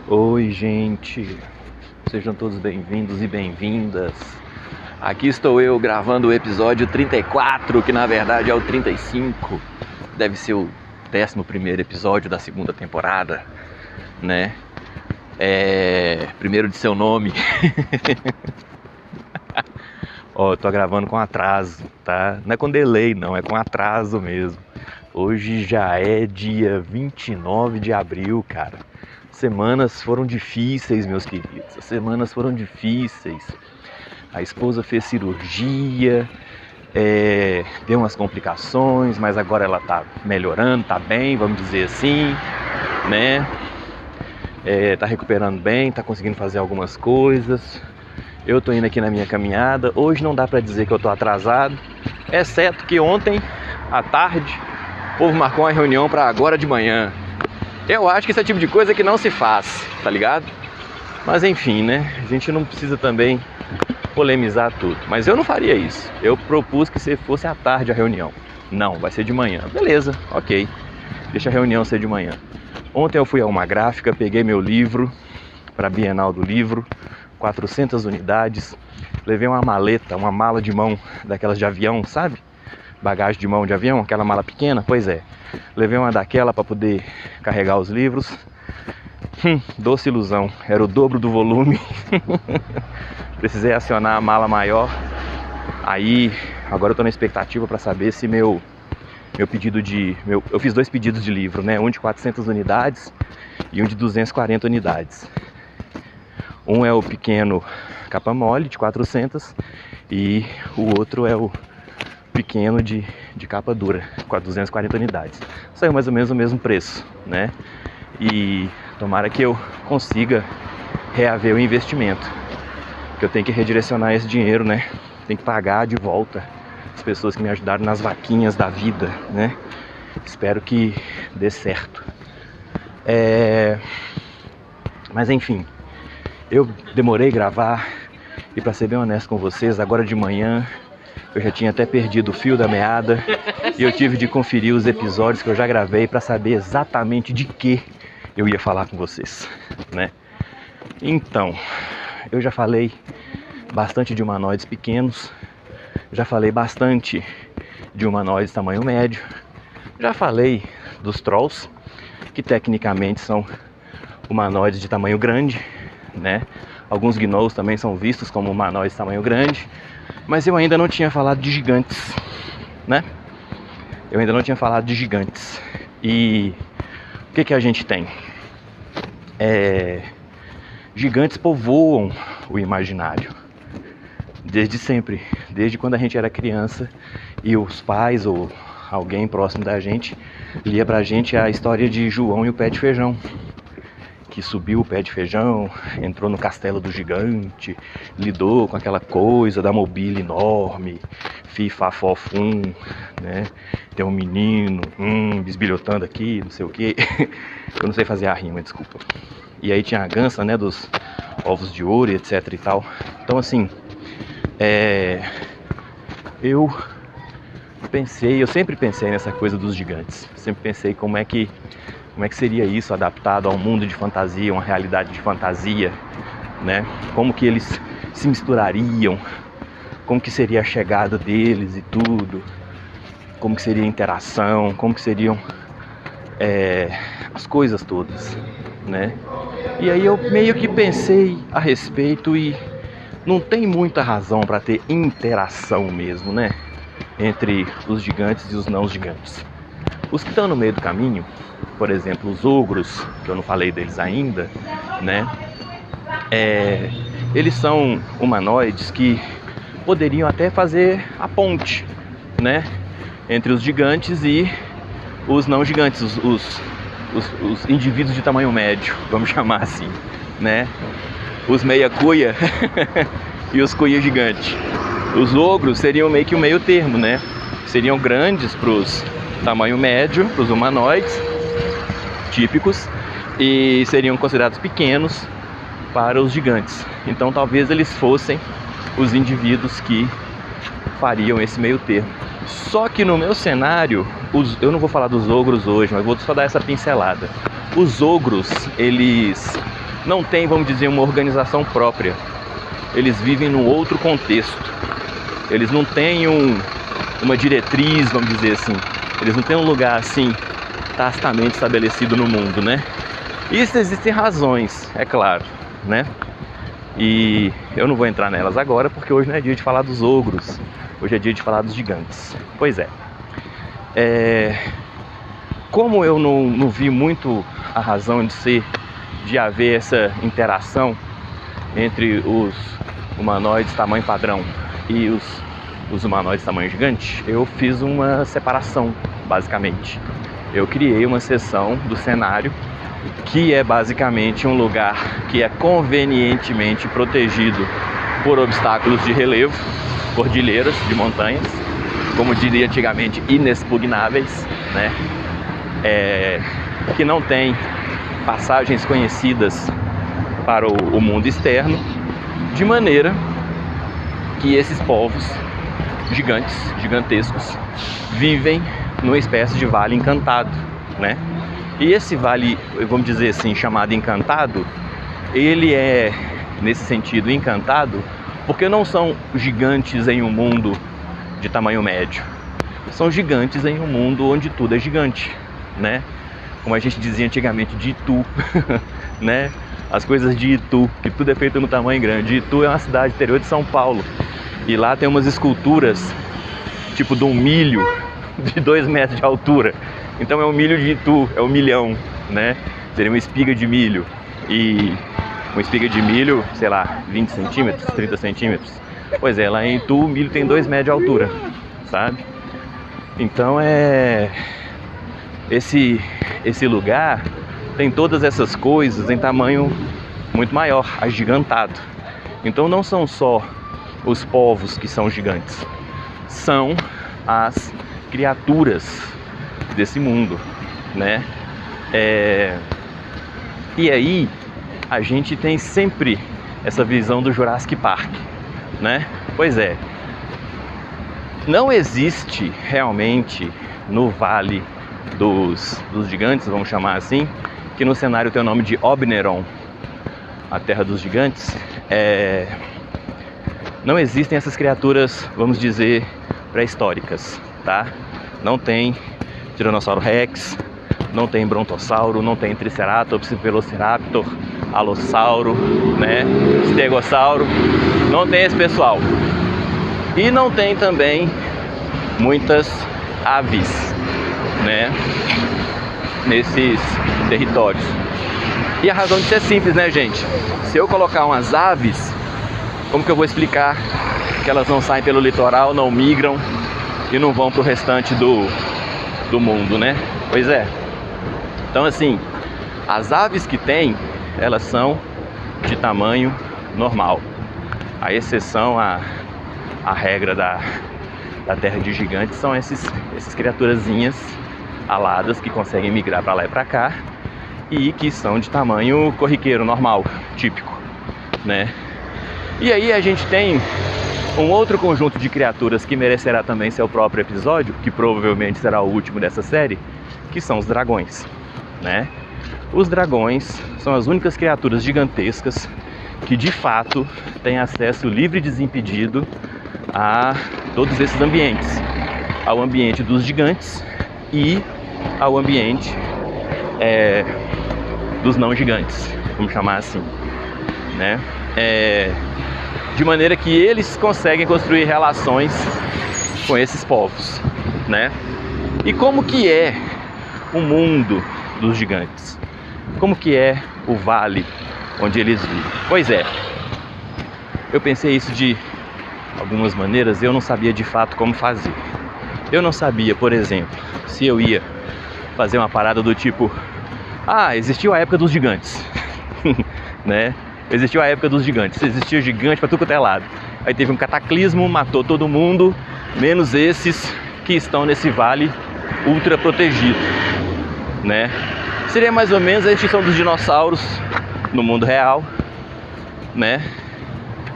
Oi, gente, sejam todos bem-vindos e bem-vindas. Aqui estou eu gravando o episódio 34, que na verdade é o 35. Deve ser o 11º episódio da segunda temporada, né? Primeiro de seu nome. Ó, eu tô gravando com atraso, tá? Não é com delay, não, é com atraso mesmo. Hoje já é dia 29 de abril, cara. Semanas foram difíceis, meus queridos. As semanas foram difíceis. A esposa fez cirurgia, deu umas complicações, mas agora ela tá melhorando, tá bem, vamos dizer assim, né? Tá recuperando bem, tá conseguindo fazer algumas coisas. Eu tô indo aqui na minha caminhada. Hoje não dá pra dizer que eu tô atrasado, exceto que ontem à tarde o povo marcou uma reunião pra agora de manhã. Eu acho que esse é o tipo de coisa que não se faz, tá ligado? Mas enfim, né? A gente não precisa também polemizar tudo. Mas eu não faria isso. Eu propus que se fosse à tarde a reunião. Não, vai ser de manhã. Beleza, ok. Deixa a reunião ser de manhã. Ontem eu fui a uma gráfica, peguei meu livro para a Bienal do Livro, 400 unidades. Levei uma maleta, uma mala de mão daquelas de avião, sabe? Bagagem de mão de avião, aquela mala pequena, pois é. Levei uma daquela para poder carregar os livros. Doce ilusão, era o dobro do volume. Precisei acionar a mala maior. Aí, agora eu tô na expectativa para saber se meu pedido de... eu fiz 2 pedidos de livro, né? Um de 400 unidades e um de 240 unidades. Um é o pequeno capa mole de 400 e o outro é o pequeno de capa dura, com 240 unidades. Saiu mais ou menos o mesmo preço, né? E tomara que eu consiga reaver o investimento, que eu tenho que redirecionar esse dinheiro, né? Tem que pagar de volta as pessoas que me ajudaram nas vaquinhas da vida, né? Espero que dê certo. Mas enfim, eu demorei a gravar e, para ser bem honesto com vocês, agora de manhã eu já tinha até perdido o fio da meada e eu tive de conferir os episódios que eu já gravei para saber exatamente de que eu ia falar com vocês, né? Então, eu já falei bastante de humanoides pequenos, já falei bastante de humanoides tamanho médio, já falei dos trolls, que tecnicamente são humanoides de tamanho grande, né? Alguns gnolls também são vistos como humanoides de tamanho grande, mas eu ainda não tinha falado de gigantes, né? Eu ainda não tinha falado de gigantes. E o que a gente tem? Gigantes povoam o imaginário desde sempre, desde quando a gente era criança e os pais ou alguém próximo da gente lia pra gente a história de João e o pé de feijão, que subiu o pé de feijão, entrou no castelo do gigante, lidou com aquela coisa da mobília enorme, fifafofum, né? Tem um menino, bisbilhotando aqui, não sei o que. Eu não sei fazer a rima, desculpa. E aí tinha a gança, né, dos ovos de ouro e etc e tal. Então assim, eu sempre pensei nessa coisa dos gigantes. Sempre pensei como é que seria isso adaptado ao mundo de fantasia, uma realidade de fantasia, né? Como que eles se misturariam, como que seria a chegada deles e tudo, como que seria a interação, como que seriam as coisas todas, né? E aí eu meio que pensei a respeito e não tem muita razão para ter interação mesmo, né? Entre os gigantes e os não gigantes. Os que estão no meio do caminho, por exemplo, os ogros, que eu não falei deles ainda, né? Eles são humanoides que poderiam até fazer a ponte, né? Entre os gigantes e os não gigantes, os indivíduos de tamanho médio, vamos chamar assim, né? Os meia cuia e os cuia gigante. Os ogros seriam meio que o meio termo, né? Seriam grandes para os tamanho médio, para os humanoides típicos, e seriam considerados pequenos para os gigantes. Então talvez eles fossem os indivíduos que fariam esse meio termo. Só que no meu cenário, eu não vou falar dos ogros hoje, mas vou só dar essa pincelada. Os ogros, eles não têm, vamos dizer, uma organização própria. Eles vivem num outro contexto. Eles não têm uma diretriz, vamos dizer assim. Eles não têm um lugar assim tacitamente estabelecido no mundo, né? Isso existem razões, é claro, né? E eu não vou entrar nelas agora porque hoje não é dia de falar dos ogros. Hoje é dia de falar dos gigantes. Pois é. Como eu não vi muito a razão de ser, de haver essa interação entre os humanoides tamanho padrão e os humanoides tamanho gigante, eu fiz uma separação, basicamente. Eu criei uma seção do cenário que é basicamente um lugar que é convenientemente protegido por obstáculos de relevo, cordilheiras de montanhas, como diria antigamente, inexpugnáveis, né? Que não tem passagens conhecidas para o mundo externo, de maneira que esses povos gigantescos, vivem numa espécie de vale encantado, né? E esse vale, vamos dizer assim, chamado encantado, ele é, nesse sentido, encantado, porque não são gigantes em um mundo de tamanho médio. São gigantes em um mundo onde tudo é gigante, né? Como a gente dizia antigamente, de Itu, né? As coisas de Itu, que tudo é feito no tamanho grande. Itu é uma cidade interior de São Paulo. E lá tem umas esculturas, tipo de um milho, de 2 metros de altura. Então é um milho de Itu, é um milhão, né? Seria uma espiga de milho. E uma espiga de milho, sei lá, 20 centímetros, 30 centímetros. Pois é, lá em Itu o milho tem 2 metros de altura, sabe? Então esse lugar tem todas essas coisas em tamanho muito maior, agigantado. Então não são só os povos que são gigantes, são as criaturas desse mundo, né? E aí a gente tem sempre essa visão do Jurassic Park, né? Pois é, não existe realmente no Vale dos Gigantes, vamos chamar assim, que no cenário tem o nome de Oberon, a Terra dos Gigantes. Não existem essas criaturas, vamos dizer, pré-históricas, tá? Não tem Tiranossauro Rex, não tem Brontossauro, não tem Triceratops, Velociraptor, Alossauro, né? Stegossauro, não tem esse pessoal. E não tem também muitas aves, né? Nesses territórios. E a razão disso é simples, né, gente? Se eu colocar umas aves, como que eu vou explicar que elas não saem pelo litoral, não migram e não vão para o restante do mundo, né? Pois é. Então, assim, as aves que tem, elas são de tamanho normal. A exceção, a regra da Terra de Gigantes são essas criaturazinhas aladas que conseguem migrar para lá e para cá e que são de tamanho corriqueiro, normal, típico, né? E aí a gente tem um outro conjunto de criaturas que merecerá também seu próprio episódio, que provavelmente será o último dessa série, que são os dragões, né? Os dragões são as únicas criaturas gigantescas que de fato têm acesso livre e desimpedido a todos esses ambientes, ao ambiente dos gigantes e ao ambiente dos não gigantes, vamos chamar assim, né? De maneira que eles conseguem construir relações com esses povos, né? E como que é o mundo dos gigantes? Como que é o vale onde eles vivem? Pois é, eu pensei isso de algumas maneiras, eu não sabia de fato como fazer. Eu não sabia, por exemplo, se eu ia fazer uma parada do tipo: existiu a época dos gigantes, né? Existiu a época dos gigantes, existia gigante pra tudo quanto é lado. Aí teve um cataclismo, matou todo mundo, menos esses que estão nesse vale ultra protegido, né? Seria mais ou menos a extinção dos dinossauros no mundo real, né?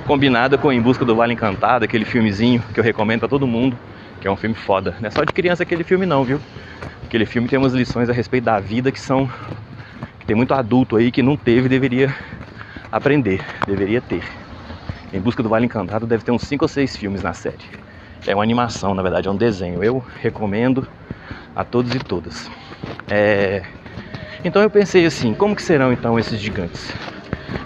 Combinada com Em Busca do Vale Encantado, aquele filmezinho que eu recomendo pra todo mundo, que é um filme foda. Não é só de criança aquele filme não, viu? Aquele filme tem umas lições a respeito da vida que tem muito adulto aí que não teve e deveria aprender, deveria ter. Em Busca do Vale Encantado deve ter uns 5 ou 6 filmes na série. É uma animação, na verdade, é um desenho. Eu recomendo a todos e todas. Então eu pensei assim, como que serão então esses gigantes?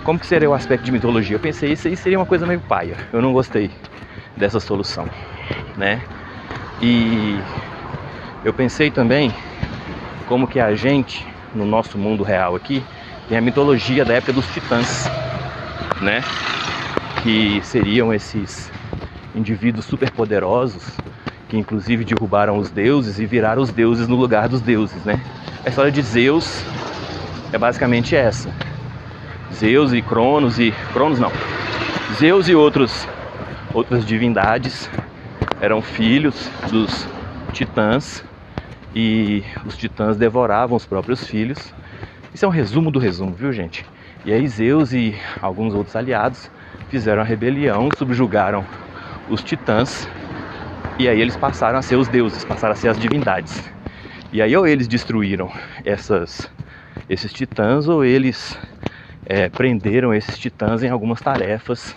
Como que seria o aspecto de mitologia? Eu pensei, isso aí seria uma coisa meio paia. Eu não gostei dessa solução, né? E eu pensei também como que a gente, no nosso mundo real aqui, tem a mitologia da época dos titãs, né? Que seriam esses indivíduos superpoderosos que inclusive derrubaram os deuses e viraram os deuses no lugar dos deuses, né? A história de Zeus é basicamente essa. Zeus e Cronos não. Zeus e outras divindades eram filhos dos titãs e os titãs devoravam os próprios filhos. Isso é um resumo do resumo, viu, gente? E aí Zeus e alguns outros aliados fizeram a rebelião, subjugaram os titãs e aí eles passaram a ser os deuses, passaram a ser as divindades. E aí ou eles destruíram esses titãs ou eles prenderam esses titãs em algumas tarefas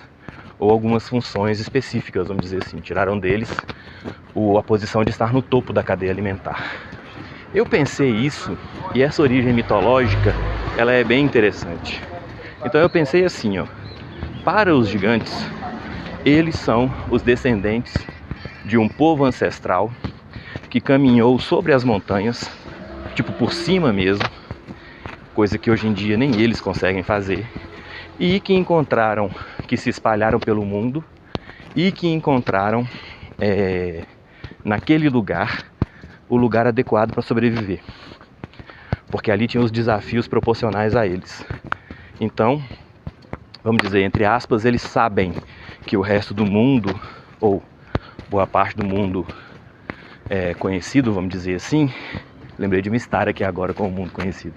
ou algumas funções específicas, vamos dizer assim. Tiraram deles a posição de estar no topo da cadeia alimentar. Eu pensei isso, e essa origem mitológica, ela é bem interessante. Então eu pensei assim, ó, para os gigantes, eles são os descendentes de um povo ancestral que caminhou sobre as montanhas, tipo por cima mesmo, coisa que hoje em dia nem eles conseguem fazer, e que se espalharam pelo mundo e que encontraram naquele lugar o lugar adequado para sobreviver, porque ali tinha os desafios proporcionais a eles. Então, vamos dizer, entre aspas, eles sabem que o resto do mundo, ou boa parte do mundo conhecido, vamos dizer assim, lembrei de uma história aqui agora com o mundo conhecido,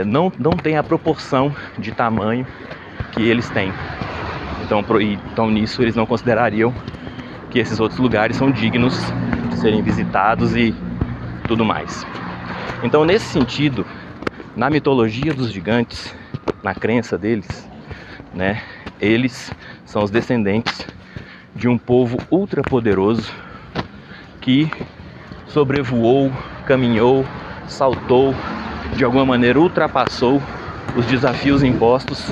não tem a proporção de tamanho que eles têm. Então nisso eles não considerariam que esses outros lugares são dignos de serem visitados e tudo mais. Então, nesse sentido, na mitologia dos gigantes, na crença deles, né, eles são os descendentes de um povo ultrapoderoso que sobrevoou, caminhou, saltou, de alguma maneira ultrapassou os desafios impostos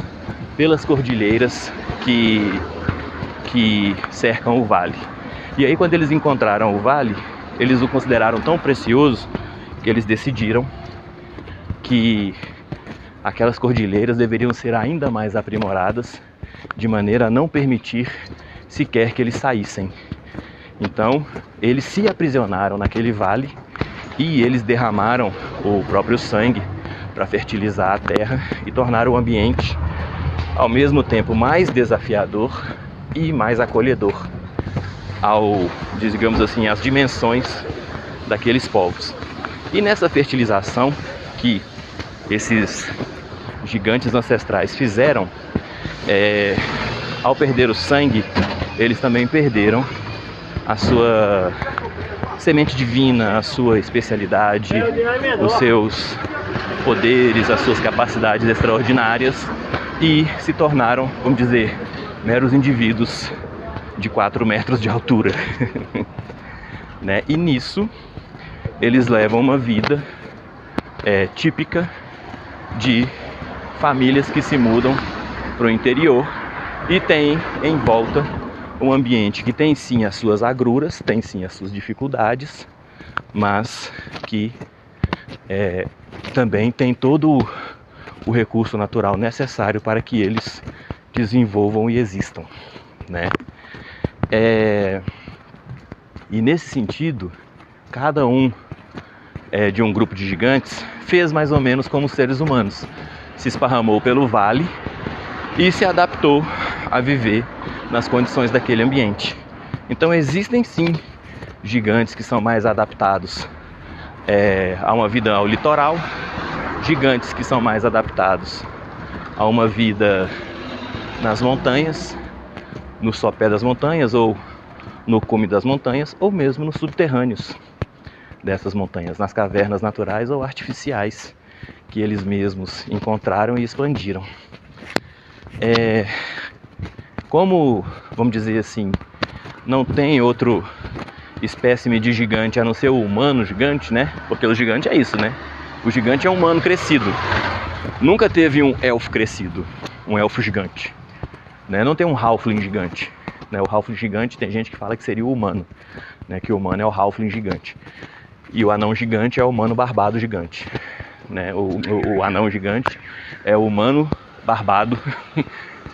pelas cordilheiras que cercam o vale. E aí, quando eles encontraram o vale, eles o consideraram tão precioso que eles decidiram que aquelas cordilheiras deveriam ser ainda mais aprimoradas, de maneira a não permitir sequer que eles saíssem. Então, eles se aprisionaram naquele vale e eles derramaram o próprio sangue para fertilizar a terra e tornar o ambiente ao mesmo tempo mais desafiador e mais acolhedor digamos assim, às dimensões daqueles povos. E nessa fertilização que esses gigantes ancestrais fizeram, ao perder o sangue, eles também perderam a sua semente divina, a sua especialidade, os seus poderes, as suas capacidades extraordinárias e se tornaram, vamos dizer, meros indivíduos de 4 metros de altura. Né? E nisso eles levam uma vida típica de famílias que se mudam para o interior e tem em volta um ambiente que tem sim as suas agruras, tem sim as suas dificuldades, mas que também tem todo o recurso natural necessário para que eles desenvolvam e existam, né? E nesse sentido, cada um de um grupo de gigantes fez mais ou menos como os seres humanos, se esparramou pelo vale e se adaptou a viver nas condições daquele ambiente. Então existem sim gigantes que são mais adaptados a uma vida ao litoral, gigantes que são mais adaptados a uma vida nas montanhas, no sopé das montanhas ou no cume das montanhas, ou mesmo nos subterrâneos dessas montanhas, nas cavernas naturais ou artificiais que eles mesmos encontraram e expandiram. Como, vamos dizer assim, não tem outro espécime de gigante a não ser o humano gigante, né? Porque o gigante é isso, né? O gigante é um humano crescido. Nunca teve um elfo crescido, um elfo gigante, né? Não tem um halfling gigante, né? O halfling gigante tem gente que fala que seria o humano, né? Que o humano é o halfling gigante. E o anão gigante é o humano barbado gigante, né? O anão gigante é o humano barbado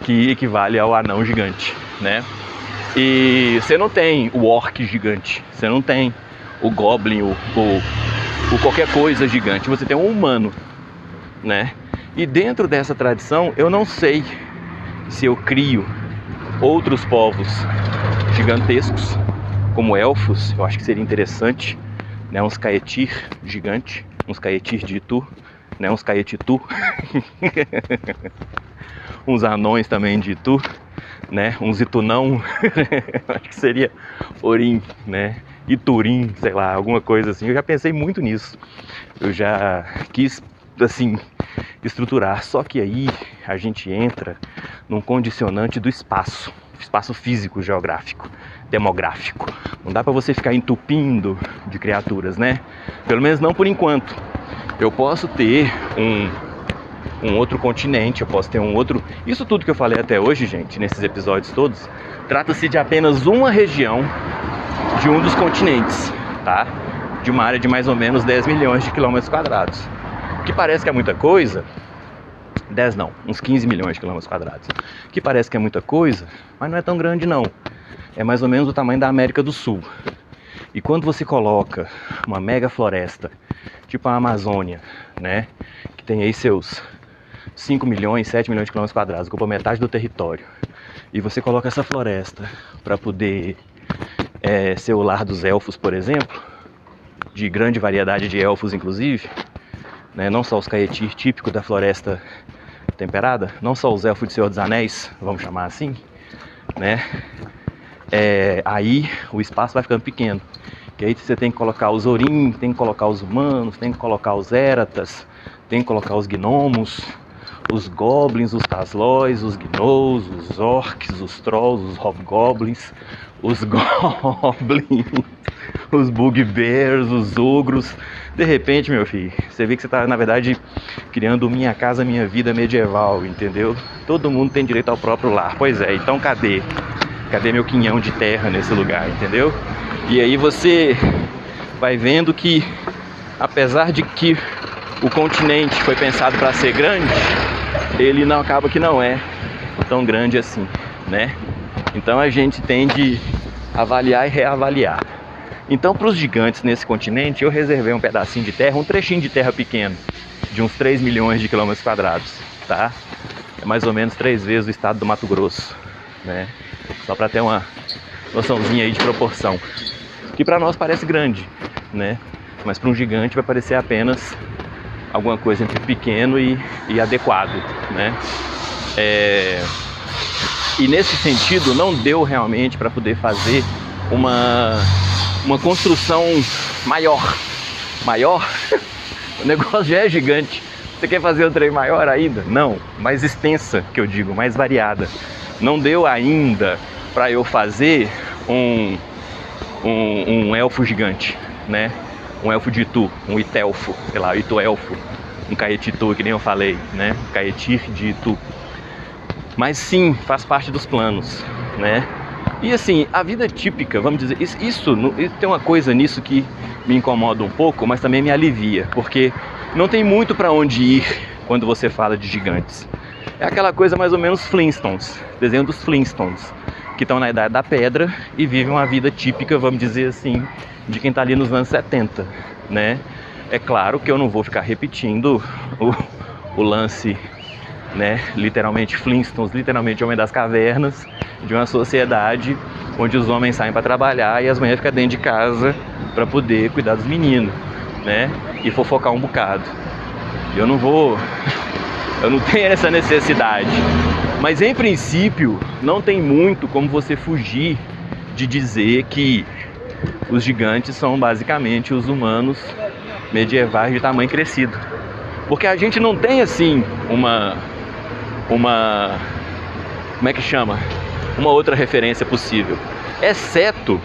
que equivale ao anão gigante, né? E você não tem o orc gigante, você não tem o goblin, o qualquer coisa gigante, você tem um humano, né? E dentro dessa tradição, eu não sei se eu crio outros povos gigantescos, como elfos, eu acho que seria interessante, né? Uns Caetir gigante, uns Caetir de Itu, né? Uns Caetitu, uns anões também de Itu, né? Uns Itunão, acho que seria Orim, né? Iturim, sei lá, alguma coisa assim. Eu já pensei muito nisso, eu já quis, assim, estruturar, só que aí a gente entra num condicionante do espaço físico, geográfico, demográfico. Não dá para você ficar entupindo de criaturas, né? Pelo menos não por enquanto. Eu posso ter um outro continente, eu posso ter um outro... Isso tudo que eu falei até hoje, gente, nesses episódios todos, trata-se de apenas uma região de um dos continentes, tá? De uma área de mais ou menos 10 milhões de quilômetros quadrados. Que parece que é muita coisa, 10 não, uns 15 milhões de quilômetros quadrados. Que parece que é muita coisa, mas não é tão grande não. É mais ou menos o tamanho da América do Sul. E quando você coloca uma mega floresta, tipo a Amazônia, né? Que tem aí seus 5 milhões, 7 milhões de quilômetros quadrados, ocupa metade do território. E você coloca essa floresta para poder ser o lar dos elfos, por exemplo, de grande variedade de elfos inclusive, né? Não só os Caetir típicos da floresta temperada, não só os elfos de Senhor dos Anéis, vamos chamar assim, né? Aí o espaço vai ficando pequeno, que aí você tem que colocar os Orim, tem que colocar os humanos, tem que colocar os Eratas, tem que colocar os gnomos, os goblins, os taslóis, os gnous, os orcs, os trolls, os hobgoblins, os goblins, os bugbears, os ogros. De repente, meu filho, você vê que você está, na verdade, criando Minha Casa Minha Vida medieval, entendeu? Todo mundo tem direito ao próprio lar. Pois é, então cadê? Cadê meu quinhão de terra nesse lugar, entendeu? E aí você vai vendo que, apesar de que o continente foi pensado para ser grande, ele não acaba que não é tão grande assim, né? Então a gente tem de avaliar e reavaliar. Então, para os gigantes nesse continente, eu reservei um pedacinho de terra, um trechinho de terra pequeno, de uns 3 milhões de quilômetros quadrados, tá? É mais ou menos 3 vezes o estado do Mato Grosso, né? Só para ter uma noçãozinha aí de proporção. Que para nós parece grande, né? Mas para um gigante vai parecer apenas alguma coisa entre pequeno e adequado, né? E nesse sentido não deu realmente para poder fazer uma construção maior. O negócio já é gigante. Você quer fazer um trem maior ainda? Não, mais extensa, que eu digo, mais variada. Não deu ainda para eu fazer um elfo gigante, né? Um elfo de Itu, um Itelfo, sei lá, Ituelfo, um Caetitu, que nem eu falei, né? Caetir de Itu. Mas sim, faz parte dos planos, né? E assim, a vida típica, vamos dizer, isso tem uma coisa nisso que me incomoda um pouco, mas também me alivia, porque não tem muito para onde ir quando você fala de gigantes. É aquela coisa mais ou menos Flintstones, desenho dos Flintstones, que estão na idade da pedra e vivem uma vida típica, vamos dizer assim, de quem está ali nos anos 70, né? É claro que eu não vou ficar repetindo o lance, né? Literalmente Flintstones, literalmente Homem das Cavernas, de uma sociedade onde os homens saem para trabalhar e as mulheres ficam dentro de casa para poder cuidar dos meninos, né? E fofocar um bocado. Eu não tenho essa necessidade. Mas em princípio, não tem muito como você fugir de dizer que os gigantes são basicamente os humanos medievais de tamanho crescido. Porque a gente não tem assim uma como é que chama? Uma outra referência possível. Exceto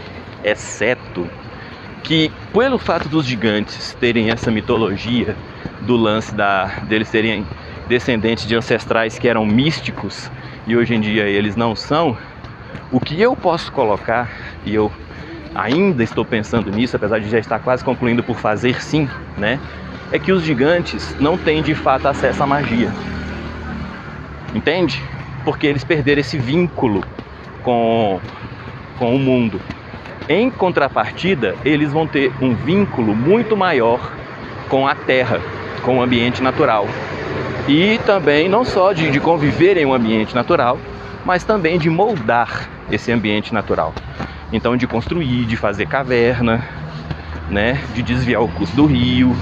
que, pelo fato dos gigantes terem essa mitologia do lance deles serem descendentes de ancestrais que eram místicos e hoje em dia eles não são, o que eu posso colocar, e eu ainda estou pensando nisso, apesar de já estar quase concluindo por fazer sim, né? É que os gigantes não têm de fato acesso à magia. Entende? Porque eles perderam esse vínculo com o mundo. Em contrapartida, eles vão ter um vínculo muito maior com a terra, com o ambiente natural. E também não só de conviver em um ambiente natural, mas também de moldar esse ambiente natural. Então de construir, de fazer caverna, né? De desviar o curso do rio,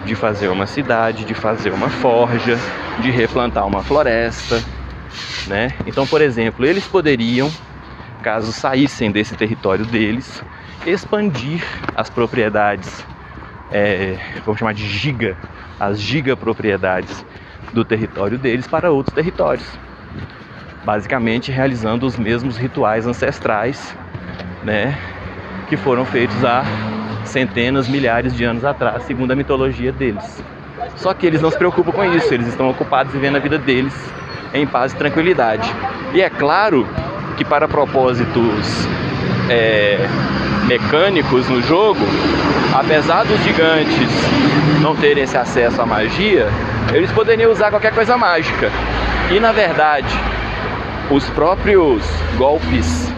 de fazer uma cidade, de fazer uma forja, de replantar uma floresta, né? Então, por exemplo, eles poderiam, caso saíssem desse território deles, expandir as propriedades, vamos chamar de as gigapropriedades do território deles para outros territórios, basicamente realizando os mesmos rituais ancestrais, né, que foram feitos há centenas, milhares de anos atrás, segundo a mitologia deles. Só que eles não se preocupam com isso, eles estão ocupados vivendo a vida deles em paz e tranquilidade. E é claro que para propósitos mecânicos no jogo, apesar dos gigantes não terem esse acesso à magia, eles poderiam usar qualquer coisa mágica. E na verdade, os próprios golpes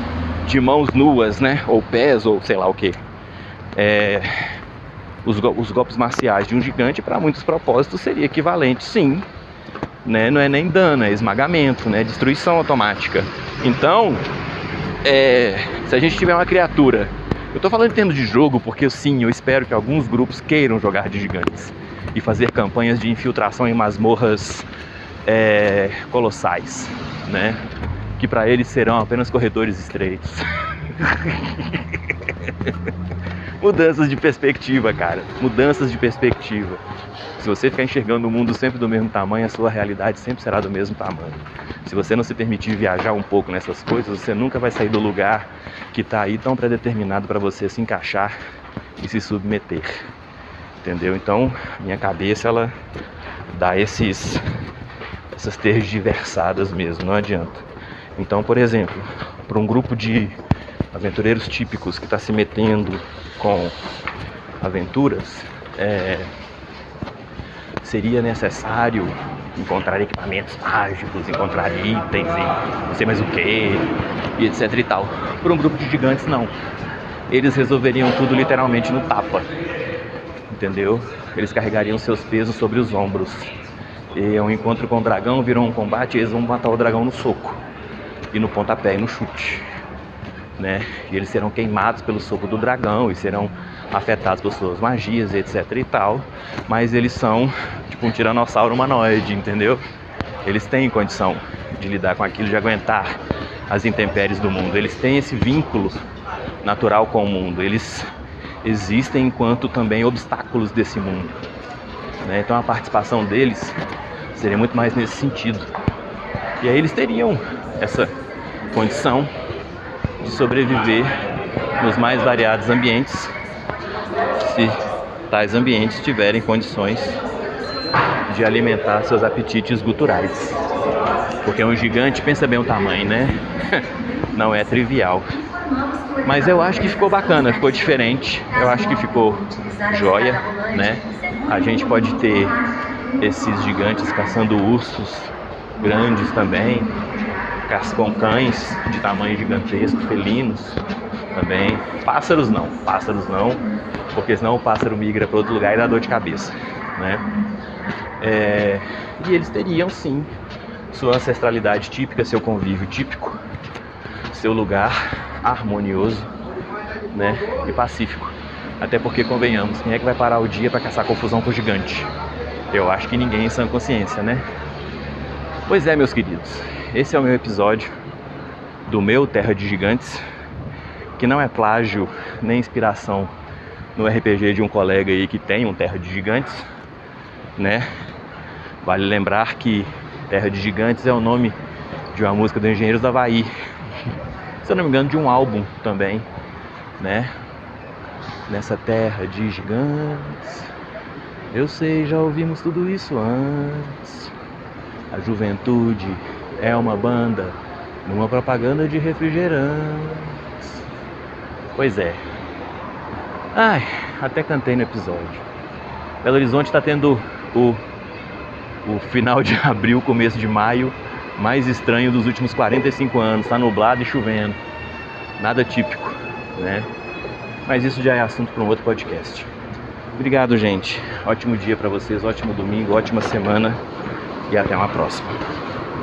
de mãos nuas, né, ou pés, ou sei lá o que, os golpes marciais de um gigante, para muitos propósitos, seria equivalente, sim, né? Não é nem dano, é esmagamento, né? Destruição automática. Então, se a gente tiver uma criatura, eu tô falando em termos de jogo porque sim, eu espero que alguns grupos queiram jogar de gigantes e fazer campanhas de infiltração em masmorras colossais, né? Que para eles serão apenas corredores estreitos. Mudanças de perspectiva, cara. Mudanças de perspectiva. Se você ficar enxergando o mundo sempre do mesmo tamanho, a sua realidade sempre será do mesmo tamanho. Se você não se permitir viajar um pouco nessas coisas, você nunca vai sair do lugar que está aí tão predeterminado para você se encaixar e se submeter. Entendeu? Então, minha cabeça, ela dá essas tergiversadas mesmo, não adianta. Então, por exemplo, para um grupo de aventureiros típicos que está se metendo com aventuras, seria necessário encontrar equipamentos mágicos, encontrar itens e não sei mais o que, e etc e tal. Para um grupo de gigantes, não. Eles resolveriam tudo literalmente no tapa, entendeu? Eles carregariam seus pesos sobre os ombros. E um encontro com o dragão virou um combate, eles vão matar o dragão no soco, e no pontapé, e no chute, né? E eles serão queimados pelo soco do dragão e serão afetados por suas magias, etc e tal. Mas eles são tipo um tiranossauro humanoide, entendeu? Eles têm condição de lidar com aquilo, de aguentar as intempéries do mundo. Eles têm esse vínculo natural com o mundo. Eles existem enquanto também obstáculos desse mundo, né? Então a participação deles seria muito mais nesse sentido. E aí eles teriam essa condição de sobreviver nos mais variados ambientes, se tais ambientes tiverem condições de alimentar seus apetites guturais. Porque um gigante, pensa bem o tamanho, né? Não é trivial. Mas eu acho que ficou bacana, ficou diferente. Eu acho que ficou joia, né? A gente pode ter esses gigantes caçando ursos grandes também, com cães de tamanho gigantesco, felinos também. Pássaros não, porque senão o pássaro migra para outro lugar e dá dor de cabeça, né? E eles teriam sim sua ancestralidade típica, seu convívio típico, seu lugar harmonioso, né? E pacífico. Até porque, convenhamos, quem é que vai parar o dia para caçar confusão com o gigante? Eu acho que ninguém em sã consciência, né? Pois é, meus queridos, esse é o meu episódio do meu Terra de Gigantes, que não é plágio nem inspiração no RPG de um colega aí que tem um Terra de Gigantes, né? Vale lembrar que Terra de Gigantes é o nome de uma música do Engenheiros do Havaí, se eu não me engano, de um álbum também, né? Nessa terra de gigantes, eu sei, já ouvimos tudo isso antes. A juventude é uma banda numa propaganda de refrigerantes. Pois é. Ai, até cantei no episódio. Belo Horizonte está tendo o final de abril, começo de maio mais estranho dos últimos 45 anos. Tá nublado e chovendo. Nada típico, né? Mas isso já é assunto para um outro podcast. Obrigado, gente. Ótimo dia para vocês, ótimo domingo, ótima semana e até uma próxima.